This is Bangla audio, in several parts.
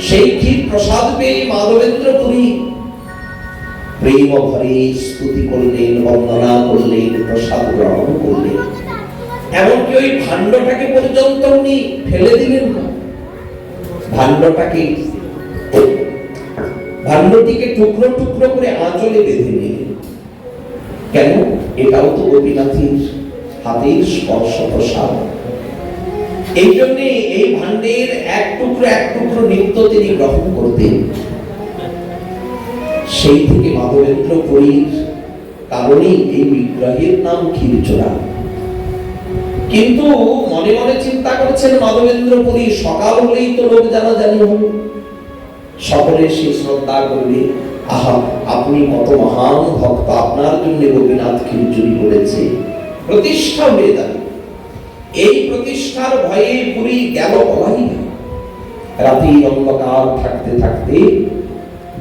সেই ক্ষীর প্রসাদ পেয়ে মাধবেন্দ্র পুরী প্রেম ভরে স্তুতি করলেন, বন্দনা করলেন, প্রসাদ গ্রহণ করলেন। এমনকি ওই ভাণ্ডটাকে পর্যন্ত উনি ফেলে দিলেন না। ভাণ্ডটিকে টুকরো টুকরো করে আঁচলে বেঁধে নিলেন। কেন? এটাও তো গোপীনাথের হাতের স্পর্শ প্রসাদ। এই জন্য এই ভাণ্ডের এক টুকরো নিত্য তিনি গ্রহণ করতেন। সেই থেকে মাধবেন্দ্র পুরীর কারণেই এই বিগ্রহের নাম ক্ষীরচোরা। কিন্তু মনে মনে চিন্তা করছেন মাধবেন্দ্র পুরী, সকাল হলেই তো লোক জানাজানি হবে, সকলে সে শ্রদ্ধা করবে, আহা আপনি কত মহান ভক্ত, আপনার জন্য গোপীনাথ ক্ষীরচুরি করেছে, প্রতিষ্ঠা হয়ে যাবে। এই প্রতিষ্ঠার ভয়ে পুরী গেল বলাই না। রাতে অন্ধকার থাকতে থাকতে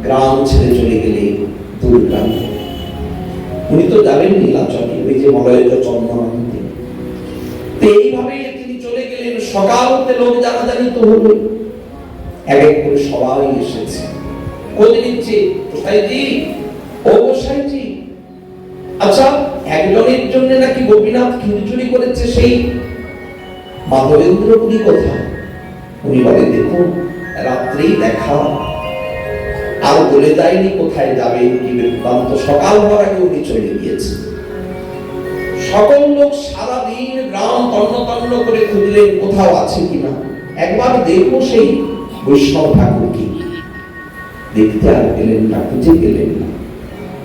গ্রাম ছেড়ে চলে গেলে দূরগ্রামে। উনি তো যাবেন নীলাচলে, ওই যে মলয়জ চন্দন আনতে। তো এইভাবে তিনি চলে গেলেন। সকাল হতে লোক জানাজানি তো হলো, এক এক করে সবাই এসেছে, খোঁজ নিচ্ছে, গোসাইজি ও গোসাইজি, আচ্ছা একজনের জন্য নাকি গোপীনাথ ক্ষীরচুরি করেছে, সেই মাধবেন্দ্র পুরী কোথায়? উনি বলে দেখুন রাত্রেই দেখা, আর বলে যায়নি কোথায় যাবেন কি বৃত্তান্ত। সকাল হওয়ার আগে উনি চলে গিয়েছে। সকল লোক সারাদিন গ্রাম তন্ন তন্ন করে খুঁজলেন কোথাও আছে কিনা, একবার দেখবো সেই বৈষ্ণব ঠাকুরকে। দেখতে আর গেলেন না, খুঁজে গেলেন না।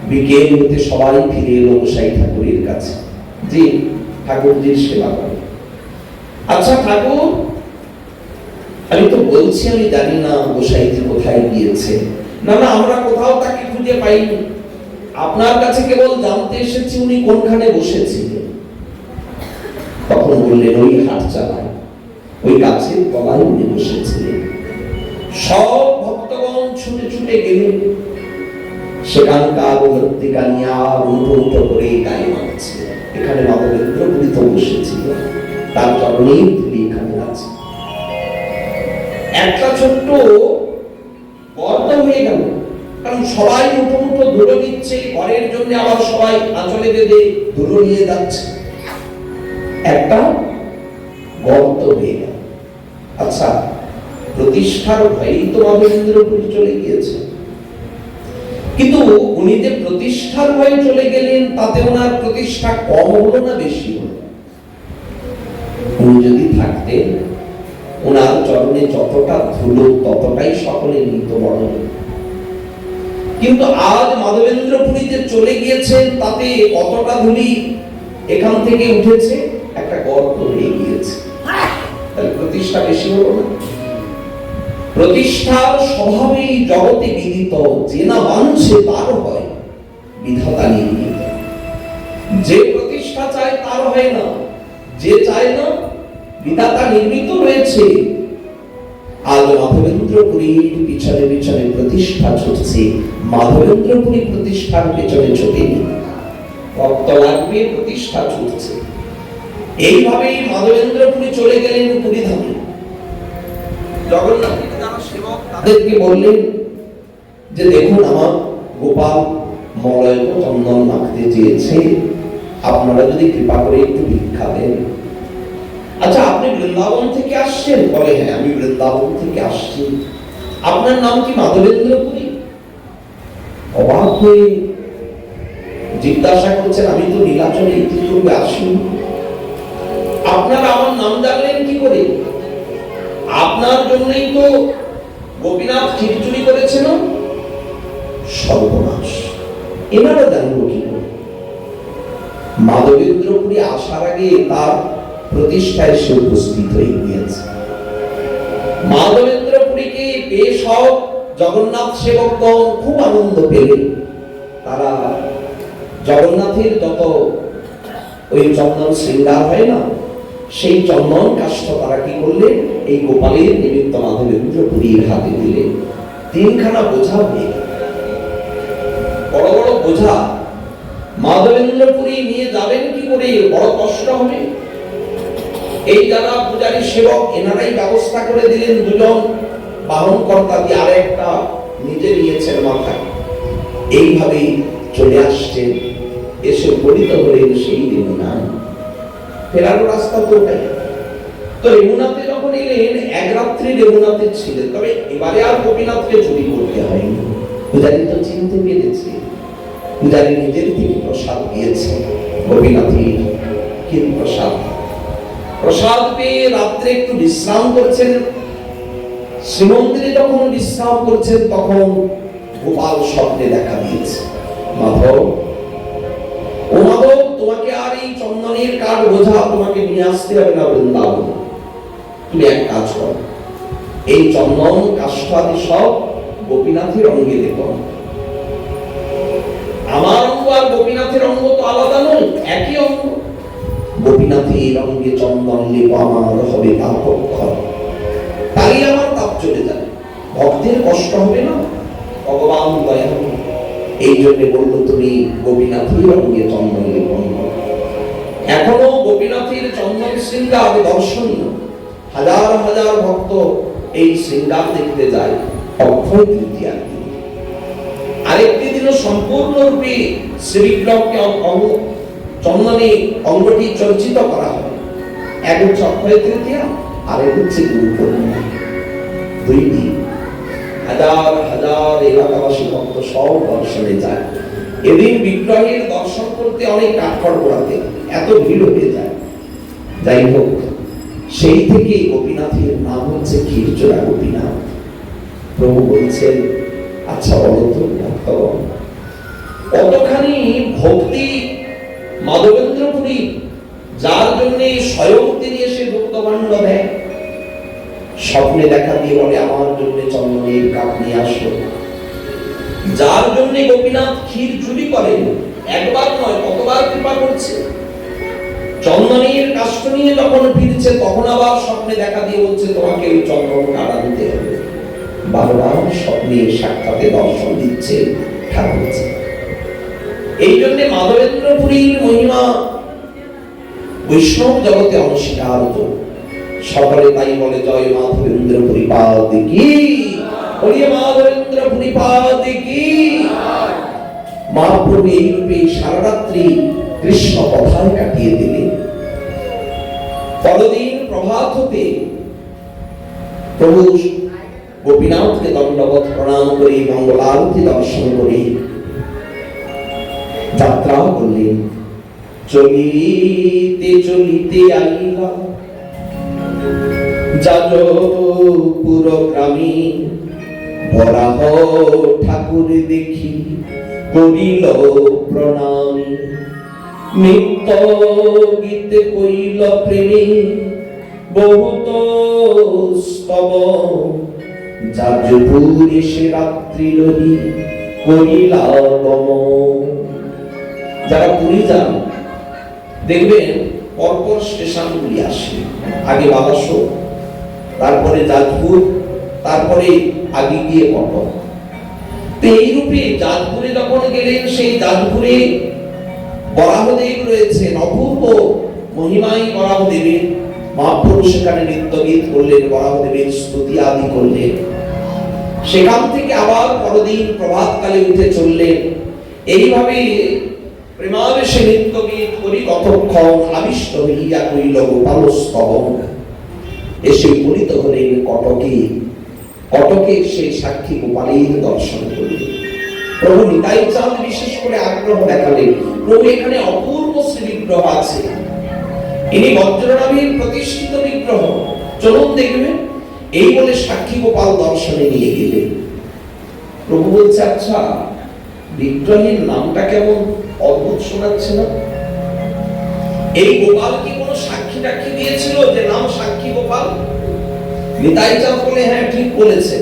বিকেল হতে সবাই ফিরে এলো গোসাই ঠাকুরের কাছে, যে ঠাকুরজির সেবা করে। আচ্ছা ঠাকুর, আমি তো বলছি আমি জানি না গোসাইজি কোথায় গিয়েছে। না না, আমরা কোথাও তাকে খুঁজে পাইনি, আপনার কাছে কেবল জানতে এসেছি উনি কোনখানে বসেছিলেন। তখন বললেন ওই হাট চালায়, ওই গাছের তলায় উনি বসেছিলেন। সব ভক্তগণ ছুটে ছুটে গেলেন, সেখানকার মৃত্তিকা নিয়ে আর উঠো করে গায়ে মারছে। এখানে মাধবেন্দ্র পুরী তো বসেছিল, তার চরণেই ধুলি এখানে আছে। একটা ছোট্ট গর্ত হয়ে গেল, কারণ সবাই মুঠো মুঠো ধুলো নিচ্ছে, ঘরের জন্য আবার সবাই আঁচলে বেঁধে ধুলো নিয়ে যাচ্ছে। একটা গর্ত হয়ে গেল। আচ্ছা, প্রতিষ্ঠার ভয়েই তো মাধবেন্দ্র পুরী চলে গিয়েছে, কিন্তু উনি যে প্রতিষ্ঠার ভয়ে চলে গেলেন তাতে ওনার প্রতিষ্ঠা কম হলো না বেশি হলো? উনি যদি থাকতেন, ওনার চরণে যতটা ধুলো ততটাই সকলে নিত বড়। কিন্তু আজ মাধবেন্দ্র পুরী যে চলে গিয়েছেন তাতে কতটা ধুলি এখান থেকে উঠেছে, একটা গর্ত হয়ে গিয়েছে। তাহলে প্রতিষ্ঠা বেশি হলো না? প্রতিষ্ঠার স্বভাবেই জগতে বিদিত, যে না মানছে তার হয় বিধাতা নির্মিত। যে প্রতিষ্ঠা চায় তার হয় না, যে চায় না বিধাতা নির্মিত রয়েছে। আজ মাধবেন্দ্র পুরীর পিছনে পিছনে প্রতিষ্ঠা ছুটছে, মাধবেন্দ্র পুরী প্রতিষ্ঠার পেছনে ছোটেনি, ভক্ত লাগবে প্রতিষ্ঠা ছুটছে। এইভাবেই মাধবেন্দ্র পুরী চলে গেলেন পুরী ধামে। জগন্নাথের যারা সেবক তাদেরকে বললেন যে দেখুন আমার গোপাল মলয় চন্দন মাখতে চেয়েছে, আপনারা যদি কৃপা করে একটু ভিক্ষা দেন। আচ্ছা আপনি বৃন্দাবন থেকে আসছেন? বলে হ্যাঁ আমি বৃন্দাবন থেকে আসছি। আপনার নাম কি মাধবেন্দ্র পুরী? অবাক হয়ে জিজ্ঞাসা করছেন, আমি তো নীলাচলে ইতিপূর্বে আসিনি, আপনারা আমার নাম জানলেন কি করে? আপনার জন্যই তো গোপীনাথ ক্ষীরচুরি করেছিল। সর্বনাশ, এনারা জানবো কি করে? মাধবেন্দ্র পুরী আসার আগে তার প্রতিষ্ঠায় সে উপস্থিত হয়ে গিয়েছে। মাধবেন্দ্র পুরীকে পেয়ে সব জগন্নাথ সেবকগণ খুব আনন্দ পেলেন। তারা জগন্নাথের যত ওই চন্দন শৃঙ্গার হয় না, সেই চন্দন কাষ্ঠ তারা কি করলেন, এই গোপালের নিমিত্ত মাধবেন্দ্র পুরীর হাতে দিলেন। তিনখানা বোঝা হয়ে গেল, বড় বড় বোঝা। মাধবেন্দ্র পুরী নিয়ে যাবেন কি করে? বড় কষ্ট হবে। এই যারা পূজারী সেবক এনারাই ব্যবস্থা করে দিলেন, দুজন বাহন কর্তা দিয়ে আরেকটা নিজে নিয়েছেন মাথায়। এইভাবেই চলে আসছেন, এসে উপনীত হলেন সেই রেমুনা। ফেরার রাস্তা তো ওটাই। তো রেমুনাতে যখন এলেন, এক রাত্রি রেমুনাতে ছিলেন। তবে এবারে আর গোপীনাথকে চুরি করতে হয়নি, পূজারী তো চিনতে পেরেছে। পূজারী নিজের থেকে প্রসাদ দিয়েছে, গোপীনাথের ক্ষীর প্রসাদ। প্রসাদ পেয়ে রাত্রে একটু বিশ্রাম করছেন। শ্রীমন্দিরে যখন বিশ্রাম করছেন, তখন গোপাল স্বপ্নে দেখা দিয়েছে। মাধব, ও মাধব, তোমাকে আর এই চন্দনের কাঠ বোঝা তোমাকে নিয়ে আসতে হবে না বৃন্দাবন। তুমি এক কাজ করো, এই চন্দন কাষ্ঠাদি সব গোপীনাথের অঙ্গে দেব। আমার অঙ্গ আর গোপীনাথের অঙ্গ তো আলাদা নয়, একই অঙ্গ। গোপীনাথের অঙ্গে চন্দন লেপ আমার হবে তাপক্ষয়, তাই আমার তাপ চলে যাবে, ভক্তের কষ্ট হবে না, ভগবান দয়া হবে। এই জন্য বললো তুমি গোপীনাথের অঙ্গে চন্দন লেপন করো। এখনো গোপীনাথের চন্দন শৃঙ্গার দর্শনীয়, হাজার হাজার ভক্ত এই শৃঙ্গার দেখতে যায় অক্ষয় তৃতীয়ার দিন। আরেকটি দিনও সম্পূর্ণরূপে শ্রীবিগ্রহকে চন্দনে অঙ্গটি চর্চিত করা হয়। এক হচ্ছে অক্ষয় তৃতীয়া, আরেক হচ্ছে গুরু পূর্ণিমা। দুই দিন হাজার হাজার এলাকাবাসী ভক্ত সব দর্শনে যায়। এদিন বিগ্রহের দর্শন করতে অনেক কাঠখড় পোড়াতে এত ভিড় হয়ে যায়। যাই হোক, সেই থেকে গোপীনাথের নাম হচ্ছে ক্ষীরচোরা গোপীনাথ। প্রভু বলছেন, আচ্ছা বলো তো ভক্তগণ, কতখানি ভক্তি মাধবেন্দ্রপুরী, যার জন্য স্বয়ং তিনি এসে ভক্তভাণ্ড দেয়। স্বপ্নে দেখা দিয়ে বলে আমার জন্য চন্দনের কাপ নিয়ে আসো। যার জন্য গোপীনাথ ক্ষীর চুরি করেন, একবার নয় কতবার কৃপা করছে। চন্দনের কাষ্ঠ নিয়ে যখন ফিরছে, তখন আবার স্বপ্নে দেখা দিয়ে বলছে তোমাকে ওই চন্দন কাঠ আনতে হবে। বারবার স্বপ্নে সাক্ষাতে দর্শন দিচ্ছে ঠাকুরজি। এই জন্য মাধবেন্দ্রপুরীর মহিমা বৈষ্ণব জগতে অনস্বীকার্য। সকলে তাই বলে জয় মাধবেন্দ্রপুরী পাদ কি, বলিয়ে মাধবেন্দ্রপুরী পাদ কি। মহাপ্রভু এই রূপে সারা রাত্রি কৃষ্ণ কথায় কাটিয়ে দিলেন। পরদিন প্রভাত হতে প্রভু গোপীনাথকে দণ্ডবত প্রণাম করে মঙ্গলারতি দর্শন করে যাত্রা করলেন। চলিতে চলিতে আইলা যাজপুর গ্রামে, বরাহ ঠাকুর দেখি করিল প্রণামী। নিত্য গীত কইল প্রেমী বহুত স্তব, যাজপুর এসে রাত্রি রহি করিলা গমন। যারা পুরী যান দেখবেন পরপর স্টেশনগুলি আসে, আগে বালাসোর, তারপরে যাজপুর, তারপরে আগে গিয়ে কটক। তো এইরূপে যাজপুরে যখন গেলেন, সেই যাজপুরে বরাহদেব রয়েছেন, অপূর্ব মহিমায় বরাহদেবের। মহাপ্রভু সেখানে নিত্যগীত করলেন, বরাহদেবের স্তুতি আদি করলেন। সেখান থেকে আবার পরদিন প্রভাতকালে উঠে চললেন। এইভাবে প্রেমাবেশে নিত্যগীত করি কতক্ষণ আবিষ্ট হইয়া কইল গোপালস্তবন। এসে উপনীত হলেন কটকে। কটকে সেই সাক্ষী গোপালের দর্শন করলেন। প্রভু নিতাই চাঁদ বিশেষ করে আগ্রহ দেখালেন, প্রভু এখানে অপূর্ব শ্রী বিগ্রহ আছে, ইনি বজ্রনাভীর প্রতিষ্ঠিত বিগ্রহ, চলুন দেখবেন। এই বলে সাক্ষী গোপাল দর্শনে নিয়ে গেলেন। প্রভু বলছে, আচ্ছা বিগ্রহের নামটা কেমন অদ্ভুত শোনাচ্ছে না? এই গোপাল কি কোনো সাক্ষী টাক্ষী দিয়েছিল যে নাম সাক্ষী গোপাল? নিতাই চাঁদ বলে, হ্যাঁ ঠিক বলেছে।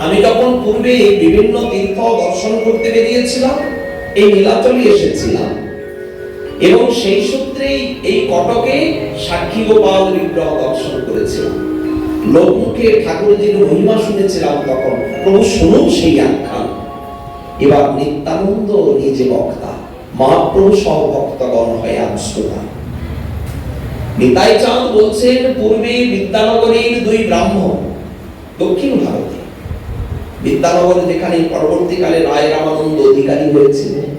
আমি যখন পূর্বে বিভিন্ন তীর্থ দর্শন করতে বেরিয়েছিলাম, এই নীলাচলে এসেছিলাম, এবং সেই সূত্রেই এই কটকে সাক্ষী গোপাল বিগ্রহ দর্শন করেছিলাম। লোকমুখে ঠাকুরজির মহিমা শুনেছিলাম তখন। প্রভু শুনুন সেই আখ্যান। এবার নিত্যানন্দ নিজে বক্তা, মহাপ্রভু সহ ভক্তগণ হয়ে শ্রোতা। নিতাই চাঁদ বলছেন, পূর্বে বিদ্যানগরীর দুই ব্রাহ্মণ দক্ষিণ ভারতে বিদ্যানগরে, যেখানে পরবর্তীকালে রায় রামানন্দ অধিকারী হয়েছিলেন,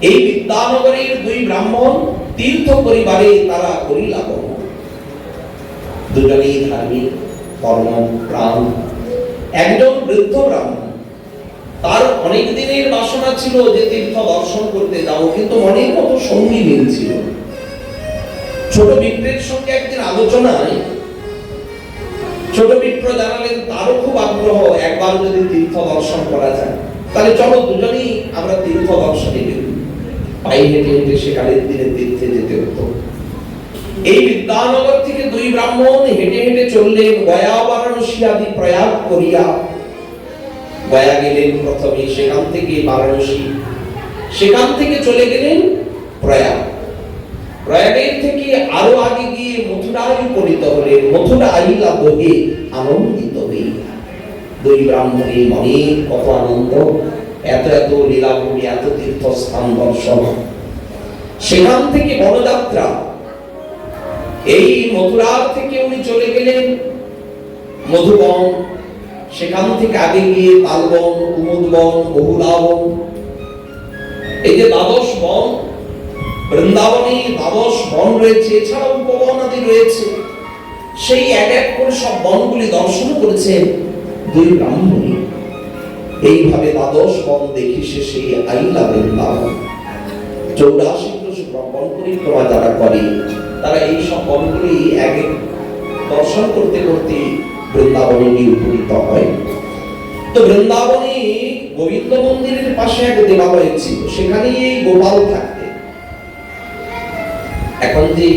এই বিদ্যানগরের দুই ব্রাহ্মণ তীর্থ পরিবারে তারা করিলাগম। দুজনেই ধার্মিক, কর্ম প্রাণ। একজন বৃদ্ধ ব্রাহ্মণ, তার অনেক দিনের বাসনা ছিল যে তীর্থ দর্শন করতে যাব, কিন্তু মনের মতো সঙ্গী মিলছিল। ছোট বিপ্রের সঙ্গে একদিন আলোচনায় ছোট বিপ্র জানালেন তারও খুব আগ্রহ, একবার যদি তীর্থ দর্শন করা যায় তাহলে চলো দুজনেই আমরা তীর্থ দর্শনে গেল। পায়ে হেঁটে হেঁটে সেকালের দিনে তীর্থে যেতে হতো। এই বিদ্যানগর থেকে দুই ব্রাহ্মণ হেঁটে হেঁটে চললেন গয়া, বারাণসী আদি প্রয়াগ করিয়া। গয়া গেলেন প্রথমে, সেখান থেকে বারাণসী, সেখান থেকে চলে গেলেন প্রয়াগ। প্রয়াগের থেকে আরো আগে গিয়ে মথুরায় উপনীত হলেন। মথুরা আইলা বহে আনন্দিত হইয়া। দুই ব্রাহ্মণের মনে কত আনন্দ, এত এত লীলাভূমি, এত তীর্থস্থান দর্শন। সেখান থেকে বনযাত্রা। এই মথুরা থেকে উনি চলে গেলেন মধুবন, সেখান থেকে আগে গিয়ে তালবন, কুমুদবন, বহুলাবন। এই যে দ্বাদশ বন, বৃন্দাবনে দ্বাদশ বন রয়েছে, এছাড়া উপবন আদি রয়েছে। সেই এক এক করে সব বনগুলি দর্শন করেছেন দুই ব্রাহ্মণী। এইভাবে দ্বাদশ বন দেখি শেষে আইলা বৃন্দাবন। 84 বন পরিক্রমা যারা করে তারা এই সব বনগুলি এক এক দর্শন করতে করতে বৃন্দাবনে গিয়ে উপনীত হয়। তো বৃন্দাবনে গোবিন্দ মন্দিরের পাশে এক দেবালয় ছিল, সেখানেই এই গোপাল থাকতে। এখন যে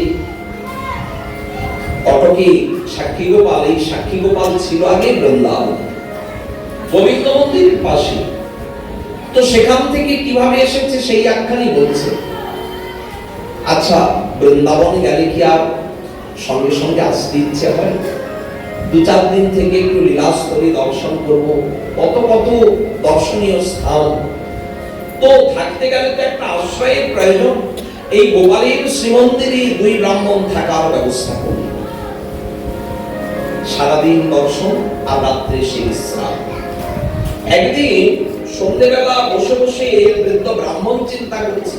কটকে সাক্ষী গোপাল, এই সাক্ষী গোপাল ছিল আগে বৃন্দাবন, গোবিন্দ মন্দিরের পাশে। তো সেখান থেকে কিভাবে এসেছে সেই আখ্যানই বলছে। আচ্ছা, বৃন্দাবন গেলে কি আর সঙ্গে সঙ্গে আসতে ইচ্ছে হয়? 2-4 দিন থেকে একটু লীলাস্থলী দর্শন করব, কত কত দর্শনীয় স্থান। তো থাকতে গেলে তো একটা আশ্রয়ের প্রয়োজন। এই গোপালের শ্রীমন্দিরে দুই ব্রাহ্মণ থাকার ব্যবস্থা করল। সারাদিন দর্শন আর রাত্রে সে বিশ্রাম। একদিন সন্ধ্যেবেলা বসে বসে বৃদ্ধ ব্রাহ্মণ চিন্তা করছে,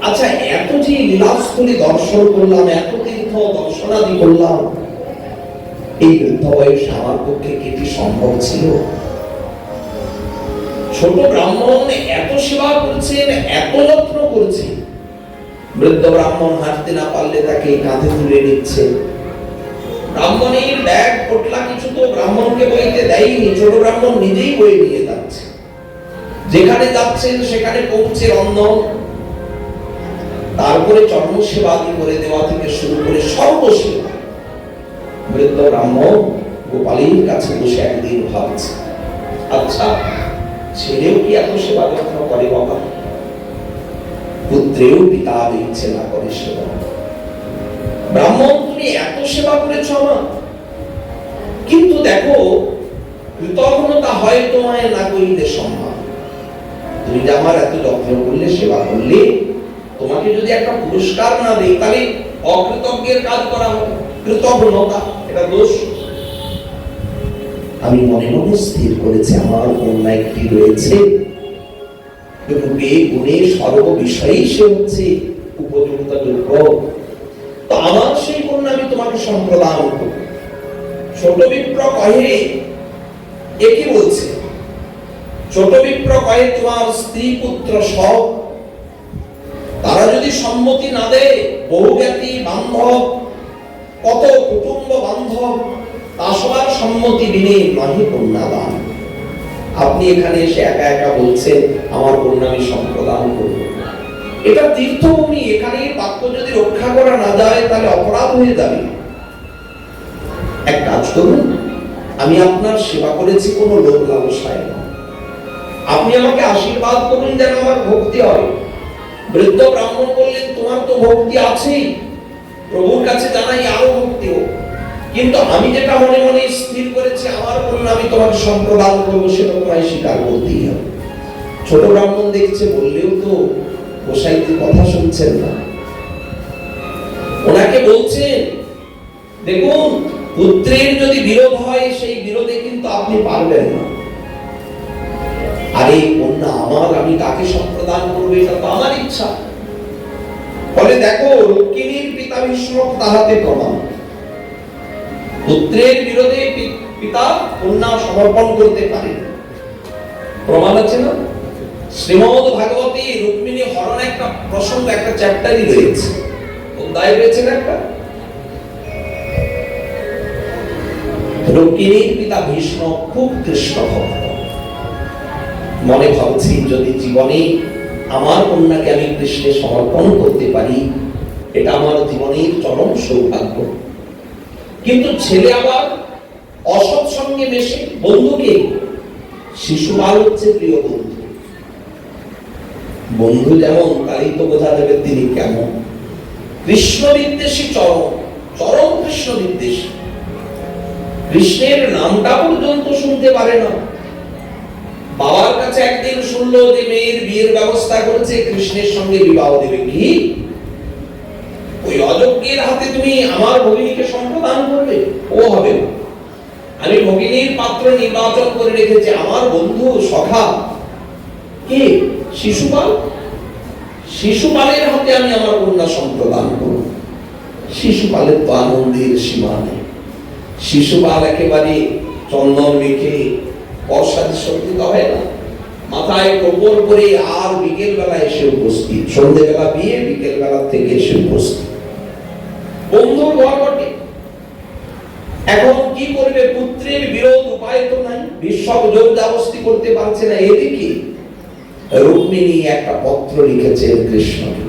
আচ্ছা এত যে লীলাস্থলী দর্শন করলাম, এত তীর্থ দর্শনাদি করলাম, এই বৃদ্ধ বয়সে আমার পক্ষে কি সম্ভব ছিল? ছোট ব্রাহ্মণ এত সেবা করছেন, এত যত্ন করছেন, বৃদ্ধ ব্রাহ্মণ হাঁটতে না পারলে তাকে কাঁধে তুলে নিচ্ছে। ব্রাহ্মণের ব্যাগ পোটলা কিছু তো ব্রাহ্মণকে বইতে দেয়নি, ছোট ব্রাহ্মণ নিজেই বয়ে নিয়ে যাচ্ছে। যেখানে যাচ্ছেন সেখানে পৌঁছে রন্ধন, তারপরে চর্ম সেবা করে দেওয়া থেকে শুরু করে সর্বসেবা। বৃদ্ধ ব্রাহ্মণ গোপালের কাছে বসে একদিন ভাবছে, আচ্ছা ছেলেও কি এত সেবা যত্ন করে বাবা? পুত্রেও পিতা ইচ্ছে না করে সেবা। ব্রাহ্মণ তুমি এত সেবা করেছ আমার, কিন্তু দেখো কৃতজ্ঞতা হয় তোমায় না করিলে সম্মান। তুমি যে আমার এত যত্ন করলে, সেবা করলে, তোমাকে যদি একটা পুরস্কার না দেই তাহলে অকৃতজ্ঞের কাজ করা হবে। কৃতজ্ঞতা এটা দোষ। আমি মনে মনে স্থির করেছি আমার কন্যা একটি রয়েছে, রূপে গুণে সর্ব বিষয়েই সে হচ্ছে উপযুক্ত যোগ্য। তো আমার সেই কন্যা আমি তোমাকে সম্প্রদান করব। ছোট বিপ্র কহে, এ কি বলছে? ছোট বিপ্র কহে তোমার স্ত্রী পুত্র সব, তারা যদি সম্মতি না দেয়, বহু জ্ঞাতি বান্ধব, কত কুটুম্ব বান্ধব, তা সবার সম্মতি বিনে নহে কন্যাদান। আপনি এখানে এসে একা একা বলছেন আমার কন্যা আমি সম্প্রদান করব। এটা তীর্থভূমি, এখানে বাক্য যদি রক্ষা করা না যায় তাহলে অপরাধ হয়ে যাবে। এক কাজ করুন, আমি আপনার সেবা করেছি কোনো লোক লালসায় না, আপনি আমাকে আশীর্বাদ করুন যেন আমার ভক্তি হয়। বৃদ্ধ ব্রাহ্মণ বললেন, তোমার তো ভক্তি আছেই, প্রভুর কাছে জানাই আরো ভক্তি হোক, কিন্তু আমি যেটা মনে মনে স্থির করেছি আমার কন্যা আমি তোমাকে সম্প্রদান করবো, সেটা তোমায় স্বীকার করতেই হবে। ছোট ব্রাহ্মণ দেখছে, বললেও তো গোসাই কথা শুনছেন না। ওনাকে বলছেন, দেখুন পুত্রের যদি বিরোধ হয় সেই বিরোধ আপনি পারবেন না। আর এই কন্যা আমার, আমি কাকে সম্প্রদান করবো, এটা তো আমার ইচ্ছা। বলে দেখো, রুক্মিণীর পিতা ভীষ্ম তাহাতে প্রমাণ। পুত্রের বিরোধে পিতা কন্যা সমর্পণ করতে পারে, প্রমাণ আছে না? শ্রীমদ্ ভাগবতী রুক্মিণী হরণ একটা প্রসঙ্গ, একটা চ্যাপ্টারই রয়েছে, অধ্যায় রয়েছে না একটা। রুক্মিণীর পিতা ভীষ্ম খুব কৃষ্ণ ভক্ত। মনে ভাবছি যদি জীবনে আমার কন্যাকে আমি কৃষ্ণে সমর্পণ করতে পারি, এটা আমার জীবনের চরম সৌভাগ্য। কিন্তু ছেলে আবার অসৎ সঙ্গে মেশে। বন্ধুকে, শিশুপাল হচ্ছে প্রিয় বন্ধু। বন্ধু যেমন, তারই তো বোঝা যাবে তিনি কেমন। কৃষ্ণ বিদ্বেষী, চরম চরম কৃষ্ণ বিদ্বেষী। কৃষ্ণের নামটা পর্যন্ত শুনতে পারে না। বাবার কাছে একদিন শুনলো যে মেয়ের বিয়ের ব্যবস্থা করেছে, কৃষ্ণের সঙ্গে বিবাহ দেবে। কি, ওই অযোগ্যের হাতে তুমি আমার ভগিনীকে সম্প্রদান করবে? ও হবে না। আমি ভগিনীর পাত্র নির্বাচন করে রেখেছি, আমার বন্ধু সখা কে? শিশুপাল। শিশুপালের হাতে আমি আমার কন্যা সম্প্রদান করব। শিশুপালের তো আনন্দের সীমা নেই। শিশুপাল একেবারে চন্দন মেখে, বর্ষাতে সজ্জিত হয় না, মাথায় টোপর করে, আর বিকেল বেলা এসে উপস্থিত। সন্ধ্যেবেলা বিয়ে, বিকেল বেলা থেকে এসে উপস্থিত। বন্ধুর ঘর বটে। এখন কি করবে? পুত্রের বিরোধ, উপায় তো নাই। ভীষ্ম জোর জবরদস্তি করতে পারছে না। এদিকে রুক্মিণী একটা পত্র লিখেছেন কৃষ্ণকে।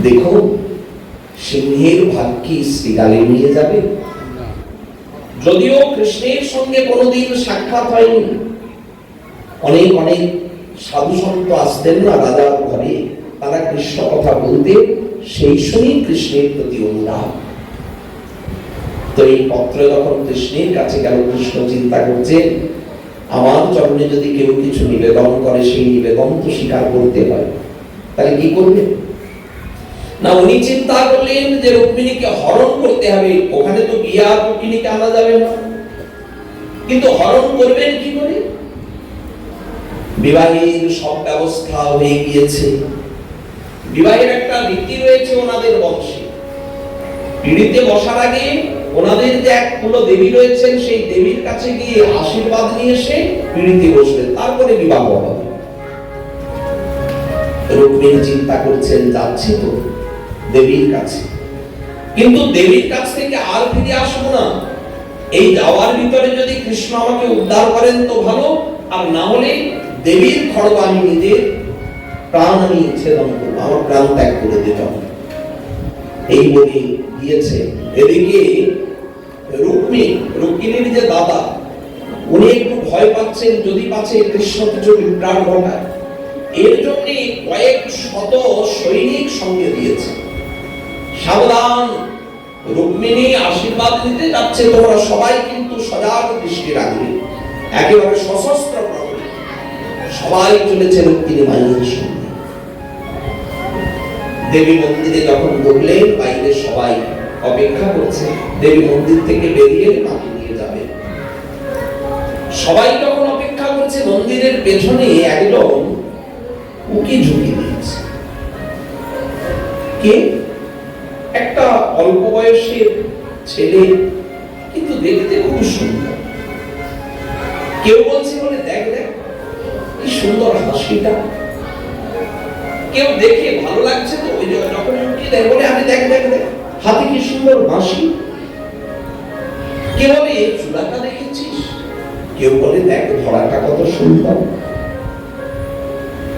দেখুন, সিংহের ভাগ্যি শ্রীগালে নিয়ে যাবে। যদিও কৃষ্ণের সঙ্গে কোনোদিন সাক্ষাৎ হয়নি, অনেক অনেক সাধু সন্ত আসতেন না রাজার ঘরে, তারা কৃষ্ণ কথা বলতে, সেই শুনেই কৃষ্ণের প্রতি অনুরাগ। তো এই পত্র যখন কৃষ্ণের কাছে গেল, কৃষ্ণ চিন্তা করছেন আমার চরণে যদি কেউ কিছু নিবেদন করে, সেই নিবেদন তো স্বীকার করতে হয়। তাহলে কি করবে না? উনি চিন্তা করলেন যে রুক্মিণীকে হরণ করতে হবে। ওখানে তো বিয়ে আর রুক্মিণীকে আনা যাবে না, কিন্তু হরণ করবেন কি করে? বিবাহের সব ব্যবস্থা হয়ে গিয়েছে। বিবাহের একটা রীতি রয়েছে ওনাদের বংশে। পিড়িতে বসার আগে ওনাদের যে এক কুল দেবী রয়েছেন, সেই দেবীর কাছে গিয়ে আশীর্বাদ নিয়ে এসে পিড়িতে বসবেন, তারপরে বিবাহ হবে। রুক্মিণী চিন্তা করছেন যাচ্ছি তো দেবীর কাছে, কিন্তু দেবীর কাছ থেকে আর ফিরে আসবো না। এই যাওয়ার ভিতরে যদি কৃষ্ণ আমাকে উদ্ধার করেন তো ভালো, আর না হলে দেবীর খড়গ আমি নিজের প্রাণ আমি ছেদন করবো, আমার প্রাণ ত্যাগ করে দিতে হবে। এই বলে দিয়েছে। এদিকে রুক্মিণীর যে দাদা, উনি একটু ভয় পাচ্ছেন, যদি পাচ্ছে কৃষ্ণ কিছু বিভ্রাট ঘটায়। এর জন্য কয়েক শত সৈনিক সঙ্গে দিয়েছে। সাবধান, রুক্মিণী আশীর্বাদ দিতে যাচ্ছে, তোমরা সবাই কিন্তু সজাগ দৃষ্টি রাখবে। একেবারে সশস্ত্র প্রহরী সবাই চলেছে রুক্মিণী মায়ের সঙ্গে। দেবী মন্দিরে যখন ঢুকলেন, বাইরে সবাই অপেক্ষা করছে, দেবী মন্দির থেকে বেরিয়ে মাকে নিয়ে যাবে। সবাই যখন অপেক্ষা করছে, মন্দিরের পেছনে একজন উকি ঝুঁকি দিয়েছে। কে? একটা অল্প বয়সের ছেলে, কিন্তু দেখতে খুব সুন্দর। কেউ বলছে বলে দেখ দেখ কি সুন্দর হাসিটা, কেউ দেখে ভালো লাগছে তো ওই যখন উকি দেয় বলে আমি দেখ দেখ দেখ হাতে কি সুন্দর হাসি। কেউ বলে চুলাটা দেখেছিস, কেউ বলে দেখ ধরাটা কত সুন্দর,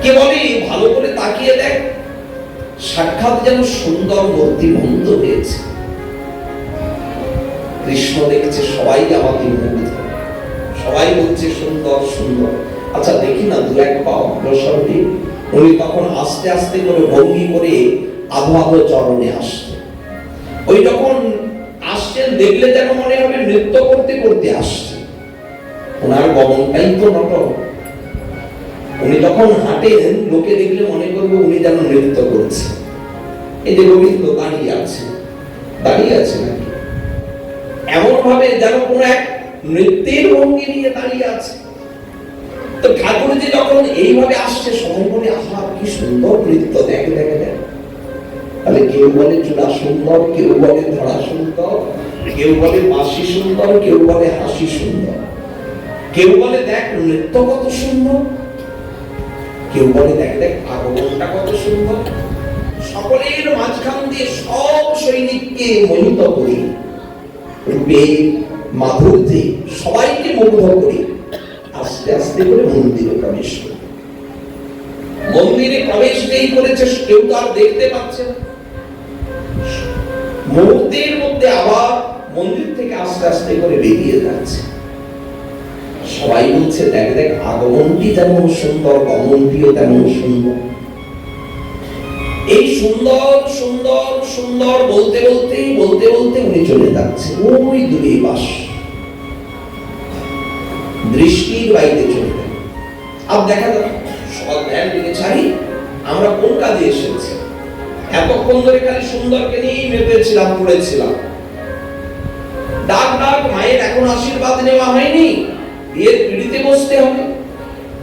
কে বলে ভালো করে তাকিয়ে দেখ সাক্ষাৎ যেন সুন্দর মূর্তি বন্ধ হয়েছে। কৃষ্ণ দেখছে সবাই আমাকে মুগ্ধ, সবাই বলছে সুন্দর সুন্দর। আচ্ছা দেখি না দু এক পা অগ্রসর দিয়ে। উনি তখন আস্তে আস্তে করে ভঙ্গি করে আধো আধো চরণে আসছে। ওই যখন আসছেন দেখলে যেন মনে হবে নৃত্য করতে করতে আসছে। ওনার গমনটাই তো নাটক। উনি যখন হাঁটেন লোকে দেখলে মনে করবে উনি যেন নৃত্য করছে। এই যে রবীন্দ্র দাঁড়িয়ে আছে নাকি এমন ভাবে যেন কোন এক নৃত্যের ভঙ্গি নিয়ে দাঁড়িয়ে আছে। তো ঠাকুরজি যখন এইভাবে আসছে সবাই বলে আহা কি সুন্দর নৃত্য, দেখে দেখে দেখ। তাহলে কেউ বলে চূড়া সুন্দর, কেউ বলে ধরা সুন্দর, কেউ বলে বাঁশি সুন্দর, কেউ বলে হাসি সুন্দর, কেউ বলে দেখ নৃত্য কত সুন্দর, কেউ বলে দেখ দেখ আগমনটা কত সুন্দর। সকলের মাঝখান দিয়ে সব সৈনিককে মোহিত করি, রূপে মাধুর্যে সবাইকে মুগ্ধ করি, আস্তে আস্তে করে মন্দিরে প্রবেশ করি। মন্দিরে প্রবেশ নেই করেছে, কেউ তো আর দেখতে পাচ্ছে না। মুহূর্তের মধ্যে আবার মন্দির থেকে আস্তে আস্তে করে বেরিয়ে যাচ্ছে। সবাই বলছে দেখ দেখ আগমনটি যেমন সুন্দর, গমনটিও তেমন সুন্দর। এই সুন্দর সুন্দর সুন্দর বলতে বলতে বলতে বলতে উনি চলে যাচ্ছে ওই দূরে বাস, দৃষ্টির বাইরে চলে গেল। আর দেখা যাক সবার ধ্যান দিকে ছাড়ি আমরা কোন কাজে এসেছি। এতক্ষণ ধরে খালি সুন্দরকে নিয়েই মেতেছিলাম, পড়েছিলাম। ডাক ডাক মায়ের এখন আশীর্বাদ নেওয়া হয়নি, বিয়ের পিড়িতে বসতে হবে।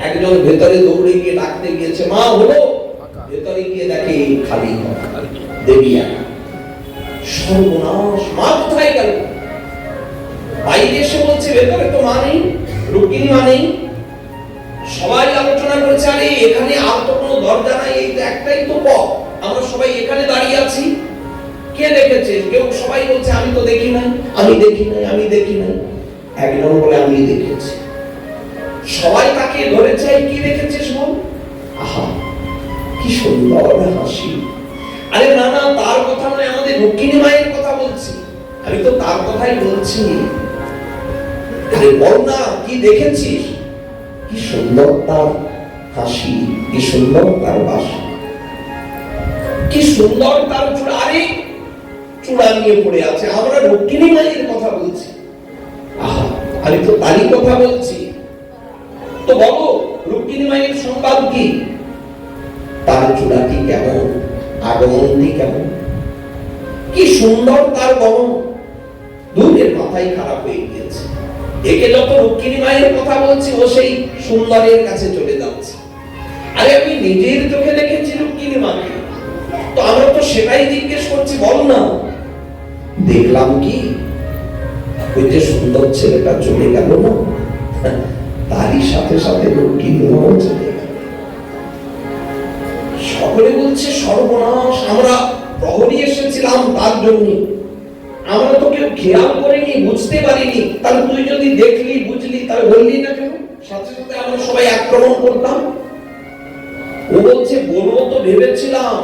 একজন ভেতরে দৌড়ে গিয়ে ডাকতে গিয়েছে, মা হলো, ভেতরে গিয়ে দেখে খালি দেবী একা। সর্বনাশ, মা কোথায় গেল? বাইরে এসে বলছে ভেতরে তো মা নেই, রুক্মিণী মা নেই। সবাই আলোচনা করেছে আরে এখানে আর তো কোনো দরজা নাই, এই তো একটাই তো পথ, আমরা সবাই এখানে দাঁড়িয়ে আছি, কে দেখেছে? কেউ সবাই বলছে আমি তো দেখি নাই, আমি দেখি নাই, আমি দেখি নাই। একজন বলে আমি দেখেছি। সবাই তাকে ধরেছে, কি দেখেছিস বল? আহা কি সুন্দর হাসি। আরে না না তার কথা নয়, আমাদের রুক্মিণী মায়ের কথা বলছি, আমি তো তার কথাই বলছি। আরে বল না কি দেখেছিস? কি সুন্দর তার হাসি, কি সুন্দর তার বাসা, কি সুন্দর তার চূড়া। আরে চূড়া নিয়ে পড়ে আছে, আমরা রুক্মিণী মায়ের কথা বলছি। আহা আমি তো তারই কথা বলছি। তো বলো রুক্মিণী মায়ের সংবাদ কি? তার চূড়াটি কেমন, আগমনটি কেমন, কি সুন্দর তার গমন। দূরের মাথায় খারাপ হয়ে গিয়েছে। একে যত রুক্মিণী মায়ের কথা বলছি ও সেই সুন্দরের কাছে চলে যাচ্ছে। আরে আমি নিজের চোখে দেখেছি রুক্মিণী মাকে, তো আমরা তো সেটাই জিজ্ঞেস করছি, বল না। দেখলাম কি ওই যে সুন্দর ছেলেটা চলে গেল না, তারই সাথে সাথে রুক্মিণী মাও চলে গেল। সকলে বলছে সর্বনাশ, আমরা প্রহরী এসেছিলাম তার জন্য, আমরা তো কেউ খেয়াল করিনি, বুঝতে পারিনি। তাহলে তুই যদি দেখলি বুঝলি তাহলে বললি না কেন? সাথে সাথে আমরা সবাই আক্রমণ করতাম। ও বলছে বলবো তো ভেবেছিলাম,